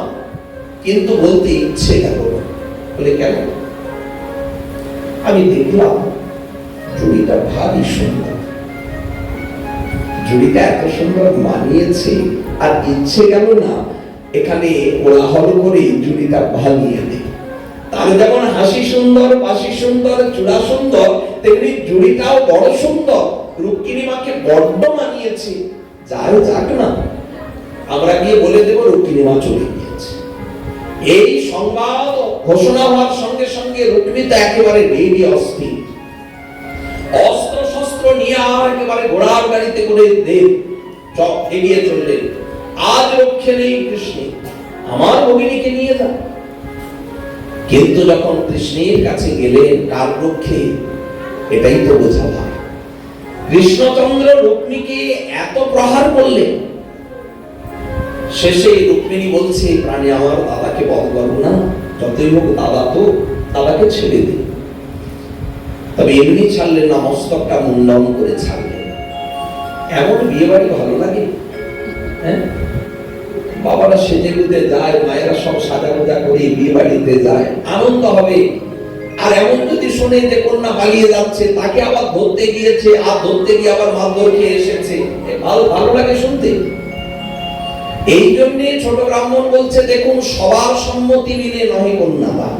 কিন্তু বলতে ইচ্ছে গেল না। বলে কেন? আমি দেখলাম জুড়িটা ভারী সুন্দর, জুড়িটা এত সুন্দর মানিয়েছে, আর ইচ্ছে গেল না এখানে কোলাহল করে জুড়িটা ভাঙিয়ে দেয়। তার যেমন হাসি সুন্দর, বাঁশি সুন্দর, চূড়া সুন্দর, তেমনি জুড়িটাও বড় সুন্দর। রুক্মিণী মাকে বড্ড মানিয়েছে। যাই যাক না, আমরা গিয়ে বলে দেব রুক্মিণী মা চলে গিয়েছে। এই সংবাদ ঘোষণা হওয়ার সঙ্গে সঙ্গে রুক্মিণী তো একেবারে রেডি, অস্থির, অস্ত্র শস্ত্র নিয়ে আর একেবারে ঘোড়ার গাড়িতে করে এগিয়ে চললেন। আজ রক্ষে নেই কৃষ্ণ, আমার ভগিনীকে নিয়ে যা। কিন্তু যখন কৃষ্ণের কাছে গেলেন কার রক্ষে, এটাই তো বোঝা ভার। কৃষ্ণচন্দ্র রুক্মিণীকে এত প্রহার করলেন, শেষে রুক্মিণী বলছে প্রাণে আমার দাদাকে বধ করো না, যতই হোক দাদা তো, দাদাকে ছেড়ে দিন। তবে এমনি ছাড়লেন না, মস্তকটা মুন্ডন করে ছাড়লেন। এমন বিয়ে বাড়ি ভালো লাগে? হ্যাঁ, বাবারা সেজে গুজে যায়, মায়েরা সব সাজা গোজা করে বিয়ে বাড়িতে যায়, আনন্দ হবে। আর এমন যদি শুনে যে কন্যা পালিয়ে যাচ্ছে, তাকে আবার ধরতে গিয়েছে, আর ধরতে গিয়ে আবার মারধর খেয়ে এসেছে, ভালো লাগে শুনতে। এই জন্য ছোট ব্রাহ্মণ বলছে দেখুন সবার সম্মতি মিলে নহে কন্যা দান,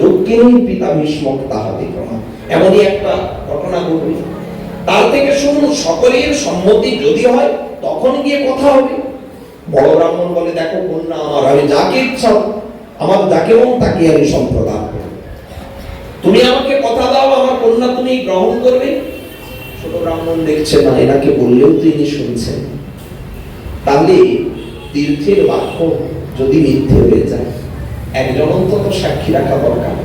রুক্মিণীর পিতা ভীষ্মক তাহাতে প্রমাণ। এমনই একটা ঘটনা ঘটবে, তার থেকে শুনুন সকলের সম্মতি যদি হয় তখন গিয়ে কথা হবে। বড় ব্রাহ্মণ বলে দেখো কন্যা আমার, আমি যাকে ইচ্ছা আমার যাকে মন তাকে আমি সম্প্রদান করব। তুমি আমাকে কথা দাও, আমার কন্যা তুমি গ্রহণ করবে? ছোট ব্রাহ্মণ দেখছে না, এনাকে বললেও তো ইনি শুনছেন, তাহলে তীর্থের বাক্য যদি মিথ্যে হয়ে যায়, একজন অন্তত সাক্ষী রাখা দরকার।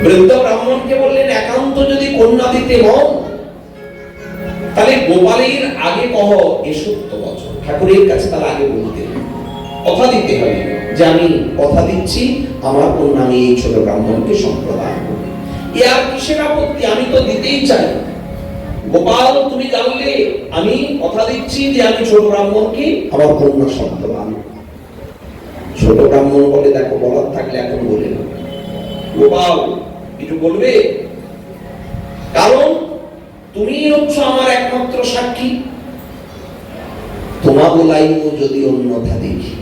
বৃদ্ধ ব্রাহ্মণকে বললেন, একান্ত যদি কন্যা দিতে মন, তাহলে গোপালের আগে কহ এ সত্য বচন। ঠাকুরের কাছে তার আগে বলতে কথা দিতে হবে যে আমি কথা দিচ্ছি আমার কন্যা আমি এই ছোট ব্রাহ্মণকে সম্প্রদান করব। আর কিসের আপত্তি, আমি তো দিতেই চাই। গোপাল তুমি জানলে আমি কথা দিচ্ছি যে আমি ছোট ব্রাহ্মণকে আমার কন্যা সম্প্রদান। ছোট ব্রাহ্মণ বলে, দেখো বলার থাকলে এখন বলে না। গোপাল কিছু বলবে? কারণ তুমি হচ্ছ আমার একমাত্র সাক্ষী। তোমা বলাইব যদি অন্যথা দেখি।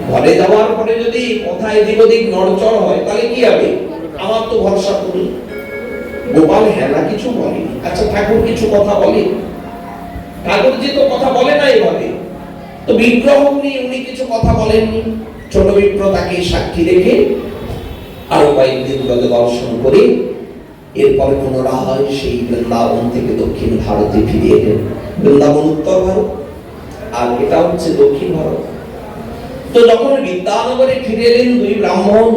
ঘরে যাওয়ার পরে যদি কথা এদিক ওদিক নড়চড় হয় তাহলে কি হবে? আমার তো ভরসা তুমি। গোপাল হ্যাঁ না কিছু বলেনি। আচ্ছা ঠাকুর কিছু কথা বলে? ঠাকুরজি তো কথা বলে না এভাবে। তো বিগ্রহ উনি কিছু কথা বলেননি। ছোট বিপ্র তাকে সাক্ষী রেখে আরো কয়েকদিন ব্রজ দর্শন করে এরপরে পুনরায় সেই বৃন্দাবন থেকে দক্ষিণ ভারতে ফিরে এলেন। বৃন্দাবন উত্তর ভারত আর এটা হচ্ছে দক্ষিণ ভারত। তো যখন বিদ্যানগরে ফিরে এলেন দুই ব্রাহ্মণ,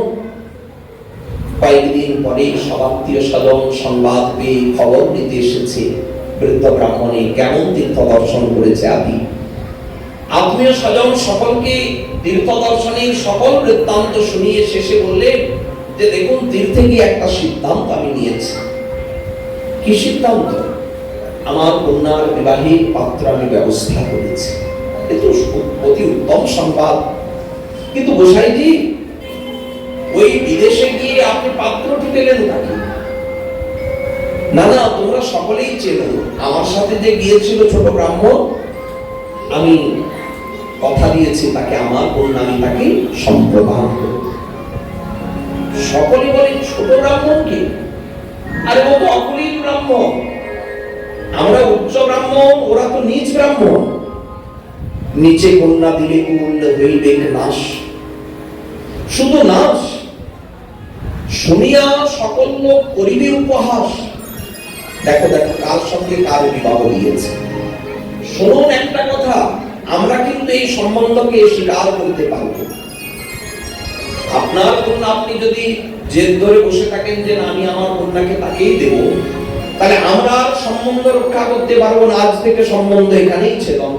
কয়েকদিন পরে সব আত্মীয় স্বজন সংবাদ পেয়ে খবর নিতে এসেছে বৃদ্ধ ব্রাহ্মণে কেমন তীর্থ দর্শন করেছে আদি। আত্মীয় স্বজন সকলকে তীর্থ দর্শনের সকল বৃত্তান্ত শুনিয়ে শেষে বললেন যে দেখুন তীর্থে গিয়ে একটা সিদ্ধান্ত আমি নিয়েছি। কি সিদ্ধান্ত? আমার কন্যার বিবাহের পাত্র আমি ব্যবস্থা করেছি। কিন্তু অতি উত্তম সংবাদ। কিন্তু গোসাইজি ওই বিদেশে গিয়ে আপনি পাত্রটি পেলেন নাকি? না না, তোমরা সকলেই চেনো, আমার সাথে যে গিয়েছিল ছোট ব্রাহ্মণ, আমি কথা দিয়েছি তাকে আমার কন্যা আমি তাকে সম্প্রদান করব। সকলে বলে ছোট ব্রাহ্মণকে? আরে ও তো অকুলীন ব্রাহ্মণ, আমরা উচ্চ ব্রাহ্মণ, ওরা তো নিচ ব্রাহ্মণ। নিচে কন্যা দিলে কুল হইবে নাশ। শুধু নাশ, শুনিয়া সকল লোক করিবে উপহাস। দেখো দেখো কার সঙ্গে কার বিবাহ দিয়েছে। শুনুন একটা কথা, আমরা কিন্তু এই সম্বন্ধকে স্বীকার করতে পারব। আপনার কন্যা আপনি যদি জেদ ধরে বসে থাকেন যে না আমি আমার কন্যাকে তাকেই দেব, তাহলে আমরা সম্বন্ধ রক্ষা করতে পারবো না। আজ থেকে সম্বন্ধ এখানেই ছেদন।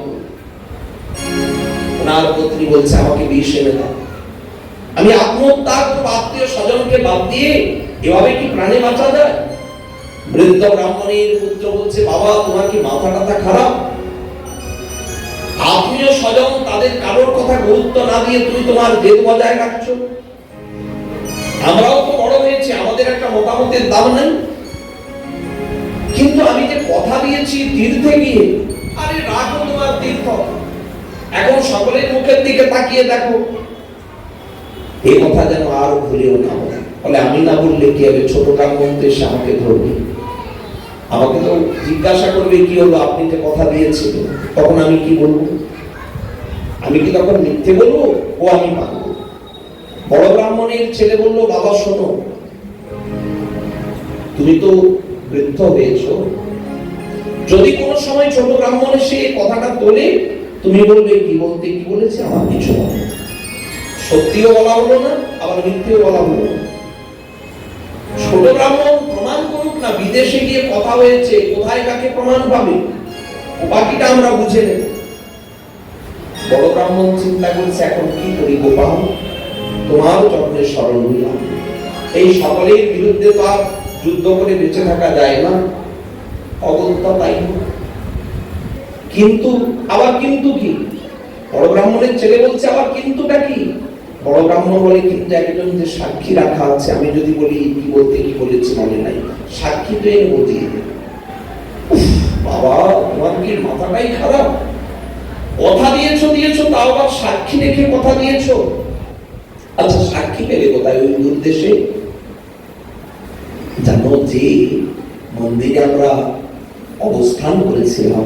ওনার পত্নী বলছে আমাকে বিষ এনে দাও। আমি আত্মহত্যা করব, আত্মীয় স্বজনকে বাদ দিয়ে এভাবে কি প্রাণে বাঁচা যায়? বৃদ্ধ ব্রাহ্মণের পুত্র বলছে বাবা তোমার কি মাথা টাথা খারাপ? আত্মীয় স্বজন তাদের কারোর কথা গুরুত্ব না দিয়ে তুমি তোমার জেদ বজায় রাখছো। আমরাও তো বড় হয়েছি, আমাদের একটা মতামতের দাম নেই। কিন্তু আমি যে কথা দিয়েছি তীর্থে গিয়ে, আরে রাখো তোমার তীর্থ, এখন সকলের মুখের দিকে তাকিয়ে দেখো। এই কথা যেন আর ভুলেও না বলে। বলে আমি না বললে কি হবে? ছোট ব্রাহ্মণ তো এসে আমাকে ধরবে, আমাকে তো জিজ্ঞাসা করবে কি হলো, আপনি যে কথা দিয়েছিলেন। তখন আমি কি বলবো? আমি কি তখন মিথ্যে বলবো? ও আমি পাবো। বড় ব্রাহ্মণের ছেলে বললো বাবা শোনো, তুমি তো বৃদ্ধ হয়েছ, যদি কোনো সময় ছোট ব্রাহ্মণ এসে কথাটা তোলে তুমি বলবে কি বলতে কি বলেছে আমার কিছু বলে। সত্যিও বলা হলো না, আবার মিথ্যেও বলা হলো না। ছোট ব্রাহ্মণ প্রমাণ করুক না, বিদেশে গিয়ে কথা হয়েছে, কোথায় কাকে প্রমাণ পাবে, বাকিটা আমরা বুঝে নেব। বড় ব্রাহ্মণ চিন্তা করছে এখন কি করি গোপাল, তোমার চরণে শরণ নিলাম। এই সকলের বিরুদ্ধে তো আর যুদ্ধ করে বেঁচে থাকা যায় না, অগত্যা তাই। কিন্তু আবার কিন্তু কি? বড় ব্রাহ্মণের ছেলে বলছে আবার কিন্তুটা কি? বড় ব্রাহ্মণ বলে কিন্তু একজন যে সাক্ষী রাখা আছে, আমি যদি বলি কি বলতে কি বলেছি মনে নাই, সাক্ষী তো এনে বলিয়ে দেবে। বাবা তোমার কি মাথাটাই খারাপ? কথা দিয়েছো তাও আবার সাক্ষী রেখে কথা দিয়েছো। আচ্ছা সাক্ষী পেলে কোথায়? ওই দূর দেশে। জানো যে মন্দিরে আমরা অবস্থান করেছিলাম,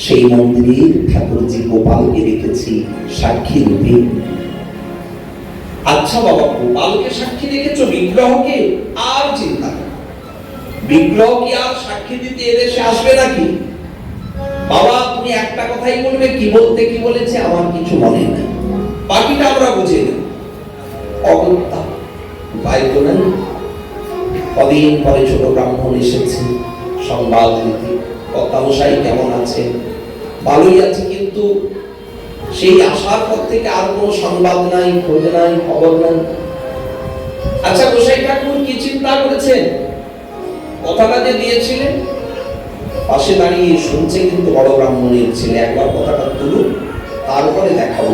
সেই মন্দিরের ঠাকুরজি গোপালকে রেখেছি সাক্ষী রূপে। আচ্ছা বাবা, গোপালকে সাক্ষী রেখেছো, বিগ্রহকে? আর চিন্তা নেই, বিগ্রহ কি আর সাক্ষী দিতে এদেশে আসবে নাকি? বাবা তুমি একটা কথাই বলবে, কি বলতে কি বলেছে আমার কিছু মনে নাই, বাকিটা আমরা বুঝে নেব। অগত্যা উপায় তো নাই। কদিন পরে ছোট ব্রাহ্মণ এসেছে সংবাদ দিতে, কর্তামশাই কেমন আছে? ভালোই আছে, কিন্তু সেই আসার পর থেকে আর কোনো সংবাদ নাই, খোঁজ নাই, খবর নাই। আচ্ছা গোসাই ঠাকুর কি চিন্তা করেছেন? কথাটা যে দিয়েছিলেন, পাশে দাঁড়িয়ে শুনছে কিন্তু বড় ব্রাহ্মণের ছেলে, একবার কথাটা তুলুন তারপরে দেখাবো।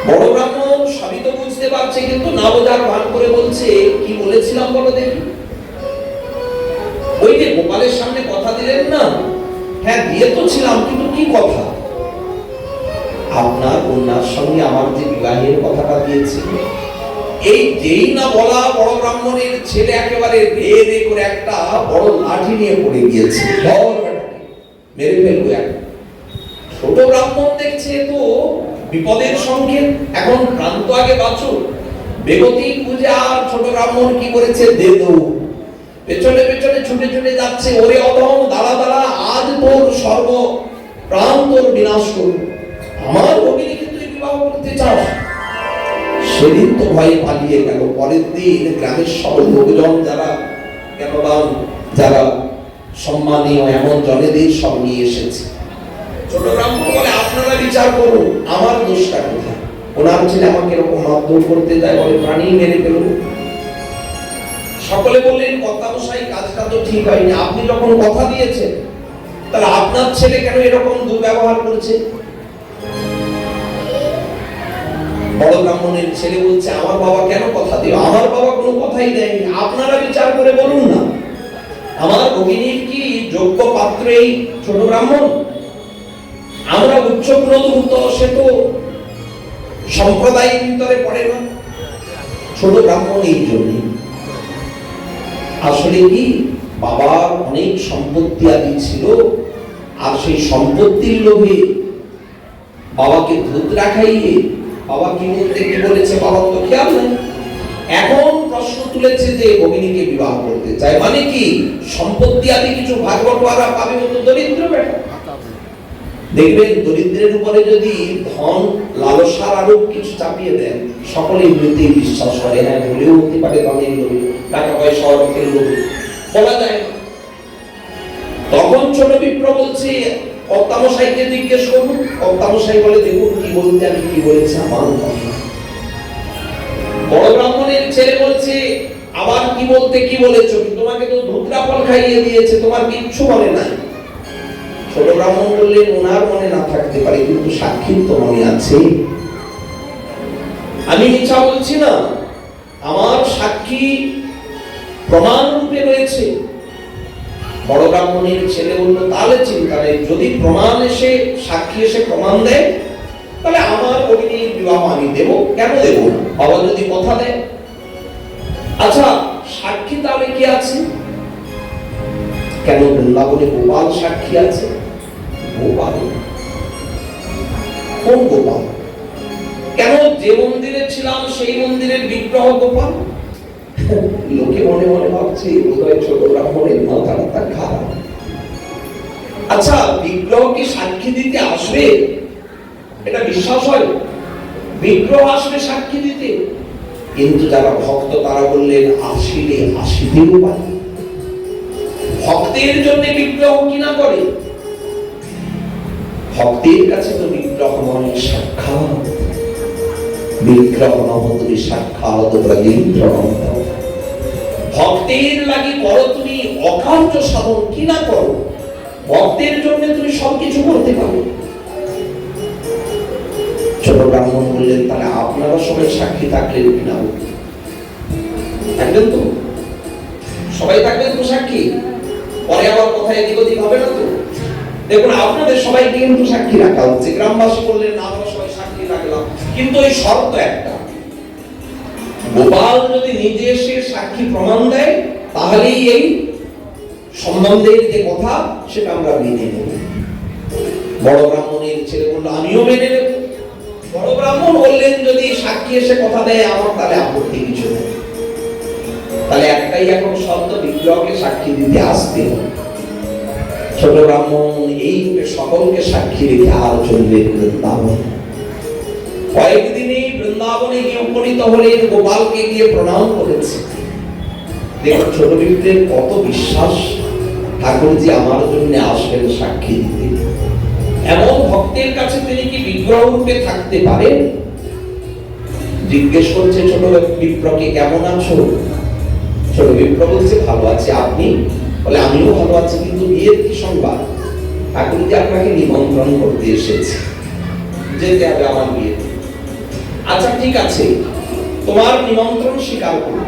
বড় ব্রাহ্মণ সবই তো বুঝতে পারছে, কিন্তু না বোঝার ভান করে বলছে, কি বলেছিলাম বলো দেখি? ওই যে গোপালের সামনে কথা দিলেন না? হ্যাঁ দিয়ে তো ছিলাম, কিন্তু কি কথা? আপনার কন্যার সঙ্গে আমার যে বিবাহের কথাটা দিয়েছি, এই যেই না বলা বড় ব্রাহ্মণের ছেলে একেবারে রে রে করে একটা বড় লাঠি নিয়ে পড়ে গিয়েছে, মেরে ফেলবো। ছোট ব্রাহ্মণ দেখছে তো বিপদের সংকেত, এখন প্রান্ত আগে বাঁচো। বেগতি পূজা আর ছোট ব্রাহ্মণ কি করেছে, দে দৌ পেছনে পেছনে ছুটে ছুটে যাচ্ছে। ওরে অধম, দাঁড়া দাঁড়া, আজ তোর সর্ব প্রাণ তোর বিনাশ করব। আমার ভগিনীকে তুই বিবাহ করতে চাস? সেদিন তো ভয়ে পালিয়ে গেল। পরের দিন গ্রামের সকল লোকজন যারা জ্ঞানবান, যারা সম্মানীয়, এমন জনেদের সব নিয়ে এসেছে। ছোট ব্রাহ্মণ বলে, আপনারা বিচার করুন, আমার দোষটা কোথায়? ওনার ছেলে আমাকে এরকম মারধর করতে যায়, বলে প্রাণী মেরে ফেলবো। সকলে বললেন, কর্তামশাই কাজটা তো ঠিক হয়নি, আপনি যখন কথা দিয়েছেন তাহলে আপনার ছেলে কেন এরকম দুর্ব্যবহার করেছে? বড় ব্রাহ্মণের ছেলে বলছে, আমার বাবা কেন কথা দিল? আমার বাবা কোনো কথাই দেয়নি, আপনারা বিচার করে বলুন না। আমার ভগিনীর কি যোগ্য পাত্র এই ছোট ব্রাহ্মণ? আমরা উচ্চ গুণধূত, সে তো সম্প্রদায়ের ভিতরে পড়ে না। ছোট ব্রাহ্মণ এই জন্য, আসলে কি বাবার অনেক সম্পত্তি আদি ছিল, আর সেই সম্পত্তির লোভে বাবাকে ধূত রাখাইয়ে বাবা কি বলতে কি বলেছে বাবার তো খেয়াল নেই। এখন প্রশ্ন তুলেছে যে ভগিনীকে বিবাহ করতে চায়, মানে কি সম্পত্তি আদি কিছু ভাগ বটোয়ারা পাবে মতো দরিদ্র বেটা। দেখবেন দরিদ্রের উপরে যদি ধন লালসার আরো কিছু চাপিয়ে দেন, সকলে এমনিতেই বিশ্বাস করে, হ্যাঁ হলেও হতে পারে ধনের লোভে, টাকা পয়সা অর্থের লোভে, বলা যায় না। তখন ছোট বিপ্র বলছে, কর্তামশাইকে জিজ্ঞেস করুন। কর্তামশাই বলে, দেখুন কি বলতে আমি কি বলেছি আমার কথা। বড় ব্রাহ্মণের ছেলে বলছে, আবার কি বলতে কি বলেছো? তোমাকে তো ধুতরা ফল খাইয়ে দিয়েছে, তোমার কিচ্ছু মনে নাই। ছোট ব্রাহ্মণ বললেন, ওনার মনে না থাকতে পারে, কিন্তু সাক্ষীর তো মনে আছে। আমি মিথ্যা বলছি না, আমার সাক্ষী প্রমাণ রূপে রয়েছে। বড় ব্রাহ্মণের ছেলে বলল, তাহলে চিন্তা নেই, যদি প্রমাণ এসে সাক্ষী এসে প্রমাণ দেয় তাহলে আমার ভগিনীর বিবাহ আমি দেব, কেন দেব না? বাবা যদি কথা দেয়। আচ্ছা সাক্ষী তাহলে কি আছে? কেন বৃন্দাবনে গোপাল সাক্ষী আছে? গোপাল কোন গোপাল? কেন যে মন্দিরে ছিলাম সেই মন্দিরের বিগ্রহ গোপাল? লোকে মনে মনে ভাবছে বোধহয় ছোট ব্রাহ্মণের মাথাটা খারাপ। আচ্ছা বিগ্রহ কি সাক্ষী দিতে আসবে? এটা বিশ্বাস হয়? বিগ্রহ আসবে সাক্ষী দিতে, কিন্তু যারা ভক্ত তারা বললেন, আসিলে আসিতেও পারে। ভক্তের জন্য বিগ্রহ কিনা করে, ভক্তের কাছে তো বিগ্রহ নয়, সাক্ষাৎ। বিগ্রহ নহ তুমি সাক্ষাৎ ব্রজেন্দ্র নন্দ। ভক্তের লাগি করো তুমি অকার্য সাধন, কিনা করো, ভক্তের জন্য তুমি সবকিছু করতে পারো। ছোট ব্রাহ্মণ বললেন, তাহলে আপনারা সবাই সাক্ষী থাকলেন কিনা? থাকবেন তো? সবাই থাকবেন তো সাক্ষী? পরে আবার কোথায় এদিক ওদিক হবে না তো? দেখুন আপনাদের সবাইকে কিন্তু সাক্ষী রাখা হচ্ছে। গ্রামবাসী বললেন, আমরা সবাই সাক্ষী রাখলাম, কিন্তু এই শর্ত একটা, গোপাল যদি নিজে এসে সাক্ষী প্রমাণ দেয় তাহলেই এই সম্বন্ধের যে কথা সেটা আমরা মেনে নেব। বড় ব্রাহ্মণের ছেলে বলল, আমিও মেনে নেব। বড় ব্রাহ্মণ বললেন, যদি সাক্ষী এসে কথা দেয় আমার তাহলে আপত্তি কিছু নেই, তাহলে একটাই এখন শর্ত, বিগ্রহকে সাক্ষী দিতে আসতে হবে। ছোট ব্রাহ্মণ এই রূপে সকলকে সাক্ষী রেখে আর চলবে বৃন্দাবন। কয়েকদিনই বৃন্দাবনে গিয়ে উপনীত হলেন, গোপালকে গিয়ে প্রণাম করেছে। দেখো ছোট বিপ্রের কত বিশ্বাস, ঠাকুরজি আমার জন্য আসবেন সাক্ষী দিতে। এমন ভক্তের কাছে তিনি কি বিগ্রহ রূপে থাকতে পারেন? জিজ্ঞেস করছে ছোট বিপ্রকে, কেমন আছো? ছোট বিপ্র বলছে, ভালো আছি। আপনি? বলে, আমিও ভালো আছি, কিন্তু বিয়ের কি সংবাদ? ঠাকুরজি আপনাকে নিমন্ত্রণ করতে এসেছে, যেতে হবে আমার বিয়েতে। আচ্ছা ঠিক আছে, তোমার নিমন্ত্রণ স্বীকার করো।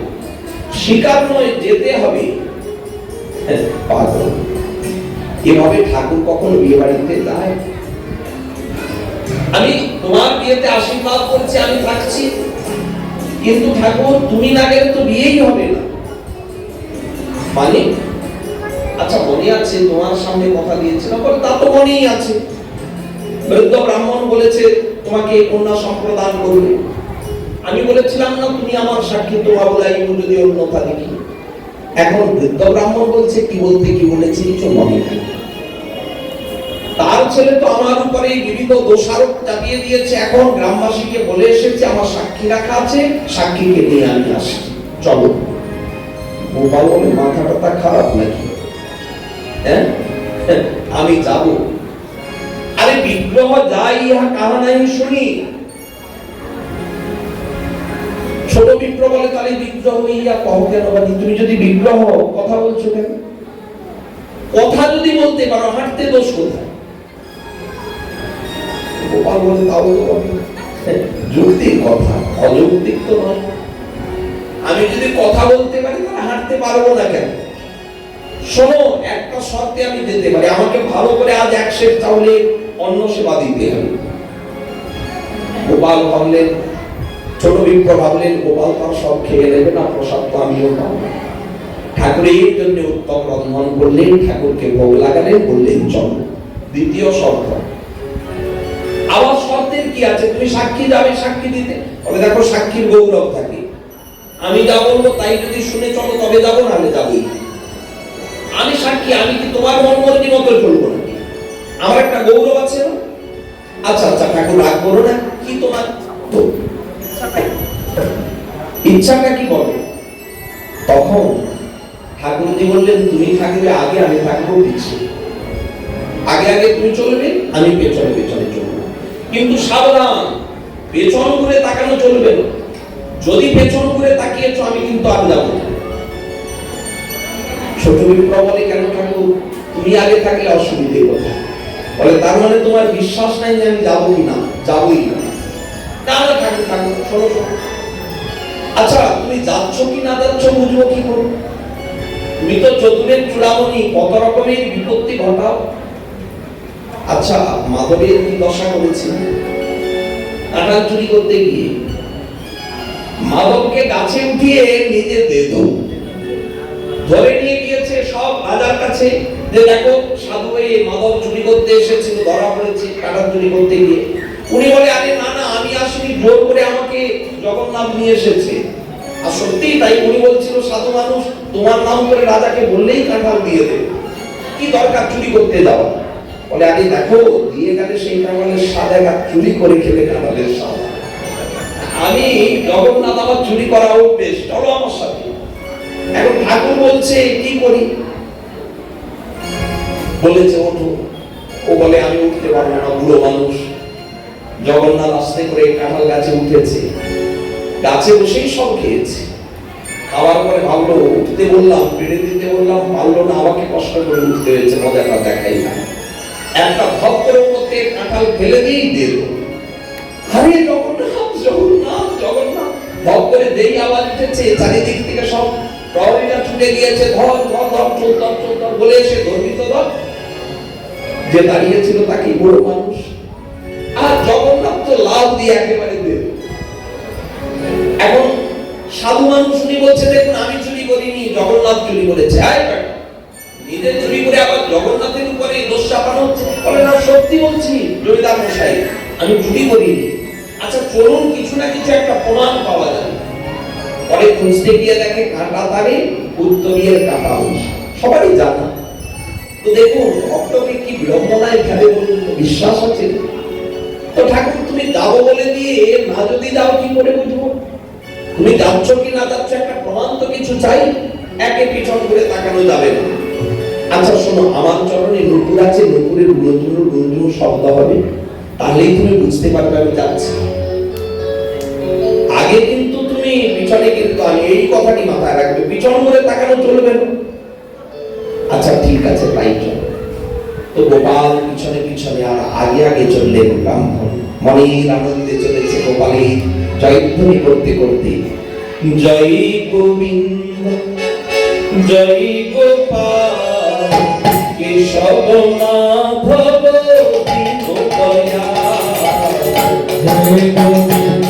স্বীকার নয়, যেতে হবে। পাগল, এভাবে ঠাকুর কখনো বিয়ে বাড়িতে যায়? আমি তোমার বিয়েতে আশীর্বাদ করছি, আমি থাকছি, কিন্তু ঠাকুর তুমি না গেলে তো বিয়েই হবে না। মানে আচ্ছা মনে আছে তোমার সামনে কথা দিয়েছিলাম? বলে, তা তো মনেই আছে। বৃদ্ধ ব্রাহ্মণ বলেছে তোমাকে কন্যা সম্প্রদান করবে। আমি বলেছিলাম না তুমি আমার সাক্ষী, তোমার বলাই যদি অন্যথা দেখি। এখন বৃদ্ধ ব্রাহ্মণ বলছে, কি বলতে কি বলেছি কিছু মনে নেই। তার ছেলে তো আমার উপরে বিবিধ দোষারোপ চাপিয়ে দিয়েছে। এখন গ্রামবাসীকে বলে এসেছে আমার সাক্ষী রাখা আছে, সাক্ষীকে নিয়ে আমি আসছি, চলো। গোপাল বলে, মাথাটা খারাপ নাকি? হ্যাঁ, আমি যাব। আরে বিগ্রহ যাই, ইহা কাহা নাই শুনি। ছোট বিপ্র বলে, তাহলে বিগ্রহ ইয়া কহ কেন? বানি তুমি যদি বিগ্রহ কথা বলছো কেন? কথা যদি বলতে পারো, হাঁটতে দোষ কোথায়? গোপাল বলে, তাও তো যুক্তির কথা, অযৌক্তিক তো নয়। আমি যদি কথা বলতে পারি তাহলে হাঁটতে পারবো না কেন? শোনো, একটা শর্তে আমি যেতে পারি, আমাকে ভালো করে আজ 1 সের চাউলে অন্ন সেবা দিতে হবে। গোপাল ভাবলেন, ছোট বিপ্র ভাবলেন, গোপাল তার সব খেয়ে নেবে না, প্রসাদ তো আমিও পাবো। ঠাকুরের জন্য উত্তম রন্ধন করলেন, ঠাকুরকে ভোগ লাগালেন, বললেন চল। দ্বিতীয় শর্ত, আবার শর্তের কি আছে? তুমি সাক্ষী যাবে সাক্ষী দিতে। বলে, দেখো সাক্ষীর গৌরব থাকে, আমি যা বলবো তাই যদি শুনে চলো তবে যাবো, নাহলে যাবোই। আমি সাক্ষী, আমি কি তোমার মন মর্জি মতো চলবো নাকি? আমার একটা গৌরব আছে না? আচ্ছা আচ্ছা ঠাকুর, রাগ করো না, কি তোমার ইচ্ছাটা কি বলে? তখন ঠাকুরজি বললেন, তুমি থাকবে আগে, আমি থাকবো পিছিয়ে। আগে আগে তুমি চলবে, আমি পেছনে পেছনে চলবো। কিন্তু সাবধান, পেছন ঘুরে তাকানো চলবে না। যদি পেছন ঘুরে তাকিয়েছো, আমি কিন্তু আর যাবো না। ছোট বিপ্র বলে, কেন ঠাকুর? তুমি আগে থাকলে অসুবিধে কোথায়? বলে, তার মানে তোমার বিশ্বাস নাই যে আমি যাবো কি না? যাবোই না। তাহলে ঠাকুর ঠাকুর শোনো শোনো, আচ্ছা তুমি যাচ্ছ কি না যাচ্ছ বুঝবো কি করে? তুমি তো চতুরের চূড়ামণি, কত রকমের বিপত্তি ঘটাও। আচ্ছা মাধবের কি দশা করেছে? কাঁঠাল চুরি করতে গিয়ে মাধবকে গাছে উঠিয়ে নিজে দেহ ধরে নিয়ে গিয়েছে সব রাজার কাছে, যে দেখো সাধু হয়ে মাধব চুরি করতে এসেছিল, ধরা পড়েছে কাঁঠাল চুরি করতে গিয়ে। উনি বলে, আরে না না, আমি আসিনি, জোর করে আমাকে জগন্নাথ নিয়ে এসেছে। আর সত্যি তাই, উনি বলছিল সাধু মানুষ, তোমার নাম করে রাজাকে বললেই কাঁঠাল দিয়ে দেবে, কি দরকার চুরি করতে যাও? বলে, আরে দেখো দিয়ে গেলে সেই কাঁঠালের স্বাদ এক চুরি করে খেলে কাঁঠালের স্বাদ। আমি জগন্নাথ আমার চুরি করা অভ্যেস, চলো আমার সাথে। এখন ঠাকুর বলছে কি করি? বলেছে ওঠো। ও বলে, আমি উঠতে পারবো না, বুড়ো মানুষ। জগন্নাথ আস্তে করে কাঁঠাল গাছে উঠেছে, গাছে বসেই সব খেয়েছে। খাওয়ার পরে ভাবলো, উঠতে বললাম, পেড়ে দিতে বললাম, পারলো না, আমাকে কষ্ট করে উঠতে হয়েছে, মজাটা দেখাই না। একটা ভক্তের মধ্যে কাঁঠাল ফেলে দিয়েই দিল। আরে জগন্নাথ জগন্নাথ জগন্নাথ, ভক্তের দেই আওয়াজ উঠেছে, চারিদিক থেকে সব প্রহরীরা ছুটে গিয়েছে, ধর ধর ধর চোর ধর চোর ধর বলে এসে ধর্মিত ধর। যে দাঁড়িয়েছিল তাকে বুড়ো মানুষ, আর জগন্নাথ তো লাভ দিয়ে একেবারে দেব। এখন সাধু মানুষ উনি বলছে, দেখুন আমি চুরি করিনি, জগন্নাথ চুরি করেছে। নিজে চুরি করে আবার জগন্নাথের উপরে দোষ চাপানো হচ্ছে। বলে, না সত্যি বলছি জমিদার মশাই, আমি চুরি করিনি। আচ্ছা চলুন কিছু না কিছু একটা প্রমাণ পাওয়া যায়। পরে খুঁজতে গিয়ে দেখে কাঁটা তারে উত্তরীয়ের কাঁটা অংশ, সবারই জানা। তো দেখুন ভক্তকে কি বিড়ম্বনায় ফেলে বলুন তো, বিশ্বাস আছে? তো ঠাকুর তুমি যাবো বলে দিয়ে না যদি যাও কি করে বুঝবো? তুমি যাচ্ছ কি না যাচ্ছ একটা প্রমাণ তো কিছু চাই। একে পিছন করে তাকানো যাবে না। আচ্ছা শোনো, আমার চরণে নুপুর আছে, নুপুরের গুণধুর গুণধুর শব্দ হবে, তাহলেই তুমি বুঝতে পারবে আমি যাচ্ছি। আগে কিন্তু তুমি পিছনে, কিন্তু আমি এই কথাটি মাথায় রাখবে, পিছন করে তাকানো চলবে না। আচ্ছা ঠিক আছে তাই চলো। তো গোপাল পিছনে পিছনে আর আগে আগে চললেন ব্রাহ্মণ। মনের আনন্দে চলেছে গোপালের জয়ধ্বনি করতে করতে, জয় গোবিন্দ জয় গোপাল কেশব মাধব দীনদয়াল, জয় গোবিন্দ